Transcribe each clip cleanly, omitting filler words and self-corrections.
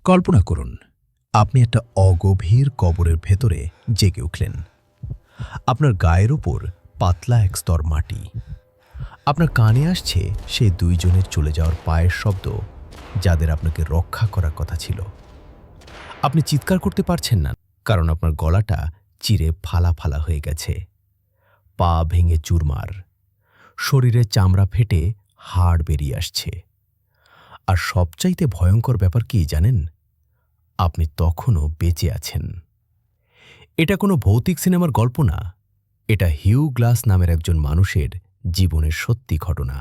কল্পনা করুন, আপনি একটা অগভীর কবরের ভেতরে জেগে উঠলেন। আপনার গায়ের উপর পাতলা এক স্তর মাটি। আপনার কানে আসছে সেই দুইজনের চলে যাওয়ার পায়ের শব্দ, যাদের আপনাকে রক্ষা করার কথা ছিল। আপনি চিৎকার করতে পারছেন না, কারণ আপনার গলাটা চিরে ফালা ফালা হয়ে গেছে। পা ভেঙে চুরমার, শরীরের চামড়া ফেটে হাড় বেরিয়ে আসছে। আর সবচাইতে ভয়ঙ্কর ব্যাপার কি জানেন? আপনি তখনও বেঁচে আছেন। এটা কোনো ভৌতিক সিনেমার গল্প না, এটা হিউ গ্লাস নামের একজন মানুষের জীবনের সত্যি ঘটনা।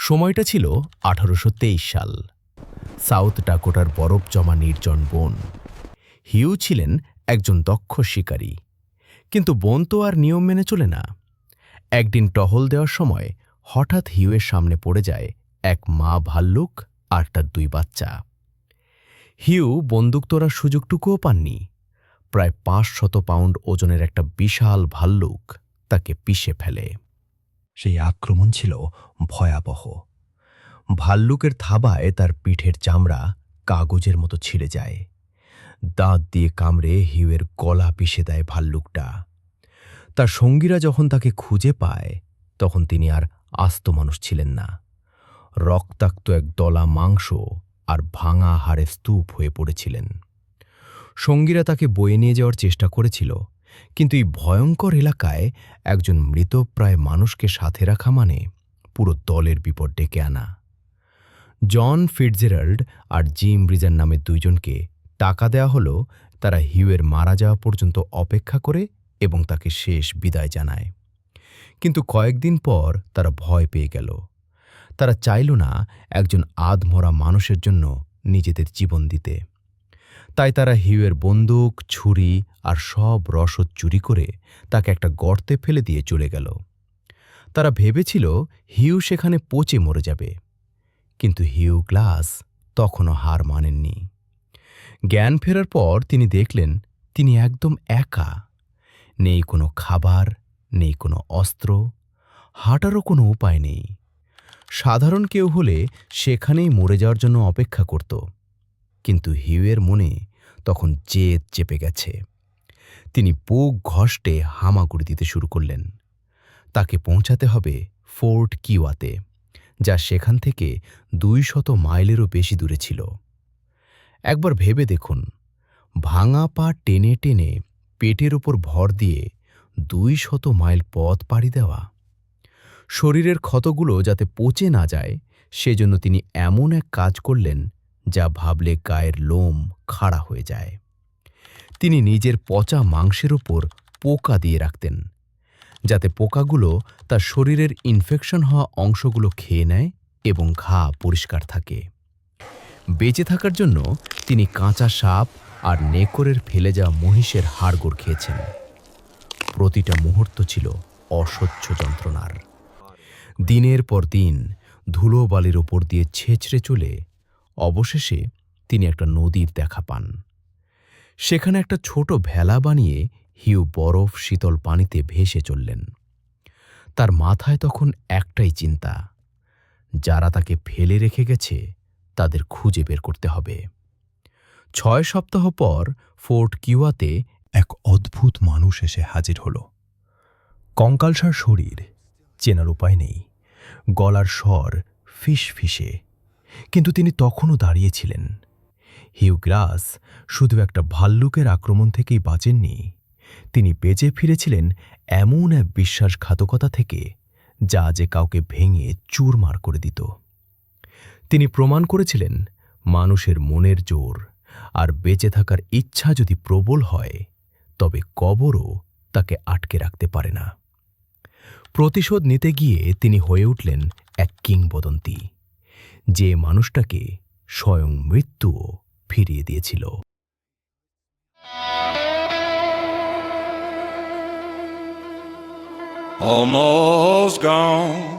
সময়টা ছিল 1823 সাল, সাউথ ডাকোটার বরফ জমা নির্জন বন। হিউ ছিলেন একজন দক্ষ শিকারী, কিন্তু বন তো আর নিয়ম মেনে চলে না। একদিন টহল দেওয়ার সময় হঠাৎ হিউয়ের সামনে পড়ে যায় এক মা ভাল্লুক আর তার 2 বাচ্চা। হিউ বন্দুক তোলার সুযোগটুকুও পাননি। প্রায় 500 পাউন্ড ওজনের একটা বিশাল ভাল্লুক তাকে পিষে ফেলে। সেই আক্রমণ ছিল ভয়াবহ। ভাল্লুকের থাবায় তার পিঠের চামড়া কাগজের মতো ছিঁড়ে যায়। দাঁত দিয়ে কামড়ে হিউয়ের গলা পিষে দেয় ভাল্লুকটা। তার সঙ্গীরা যখন তাকে খুঁজে পায়, তখন তিনি আর আস্ত মানুষ ছিলেন না। রক্তাক্ত এক দলা মাংস আর ভাঙা হাড়ে স্তূপ হয়ে পড়েছিলেন। সঙ্গীরা তাকে বয়ে নিয়ে যাওয়ার চেষ্টা করেছিল, কিন্তু এই ভয়ঙ্কর এলাকায় একজন মৃতপ্রায় মানুষকে সাথে রাখা মানে পুরো দলের বিপদ ডেকে আনা। জন ফিটজেরাল্ড আর জিম ব্রিজার নামে 2 জনকে টাকা দেয়া হলো তারা হিউয়ের মারা যাওয়া পর্যন্ত অপেক্ষা করে এবং তাকে শেষ বিদায় জানায়। কিন্তু কয়েকদিন পর তারা ভয় পেয়ে গেল। তারা চাইল না একজন আধমরা মানুষের জন্য নিজেদের জীবন দিতে। তাই তারা হিউয়ের বন্দুক, ছুরি আর সব রসদ চুরি করে তাকে একটা গর্তে ফেলে দিয়ে চলে গেল। তারা ভেবেছিল হিউ সেখানে পচে মরে যাবে, কিন্তু হিউ গ্লাস তখনও হার মানেননি। জ্ঞান ফেরার পর তিনি দেখলেন তিনি একদম একা। নেই কোনো খাবার, নেই কোনো অস্ত্র, হাঁটারও কোনো উপায় নেই। সাধারণ কেউ হলে সেখানেই মরে যাওয়ার জন্য অপেক্ষা করত, কিন্তু হিউয়ের মনে তখন জেদ চেপে গেছে। তিনি বুক ঘষ্টে হামাগুড়ি দিতে শুরু করলেন। তাকে পৌঁছাতে হবে ফোর্ট কিওয়াতে, যা সেখান থেকে 200 মাইলেরও বেশি দূরে ছিল। একবার ভেবে দেখুন, ভাঙা পা টেনে টেনে পেটের ওপর ভর দিয়ে 200 মাইল পথ পাড়ি দেওয়া। শরীরের ক্ষতগুলো যাতে পচে না যায়, সেজন্য তিনি এমন এক কাজ করলেন যা ভাবলে গায়ের লোম খাড়া হয়ে যায়। তিনি নিজের পচা মাংসের ওপর পোকা দিয়ে রাখতেন, যাতে পোকাগুলো তার শরীরের ইনফেকশন হওয়া অংশগুলো খেয়ে নেয় এবং ঘা পরিষ্কার থাকে। বেঁচে থাকার জন্য তিনি কাঁচা সাপ আর নেকড়ের ফেলে যাওয়া মহিষের হাড়গোড় খেয়েছেন। প্রতিটা মুহূর্ত ছিল অসহ্য যন্ত্রণার। দিনের পর দিন ধুলোবালির ওপর দিয়ে ছেঁচড়ে চলে অবশেষে তিনি একটা নদীর দেখা পান। সেখানে একটা ছোট ভেলা বানিয়ে হিউ বরফ শীতল পানিতে ভেসে চললেন। তার মাথায় তখন একটাই চিন্তা, যারা তাকে ফেলে রেখে গেছে তাদের খুঁজে বের করতে হবে। 6 সপ্তাহ পর ফোর্ট কিওয়াতে এক অদ্ভুত মানুষ এসে হাজির হল। কঙ্কালসার শরীর, চেনার উপায় নেই, গলার স্বর ফিসফিসে, কিন্তু তিনি তখনও দাঁড়িয়েছিলেন। হিউ গ্লাস শুধু একটা ভাল্লুকের আক্রমণ থেকেই বাঁচেননি, তিনি বেঁচে ফিরেছিলেন এমন এক বিশ্বাসঘাতকতা থেকে যা যে কাউকে ভেঙে চুরমার করে দিত। তিনি প্রমাণ করেছিলেন মানুষের মনের জোর আর বেঁচে থাকার ইচ্ছা যদি প্রবল হয়, তবে কবরও তাকে আটকে রাখতে পারে না। প্রতিশোধ নিতে গিয়ে তিনি হয়ে উঠলেন এক কিংবদন্তি, যে মানুষটাকে স্বয়ং মৃত্যুও ফিরিয়ে দিয়েছিল। Almost gone.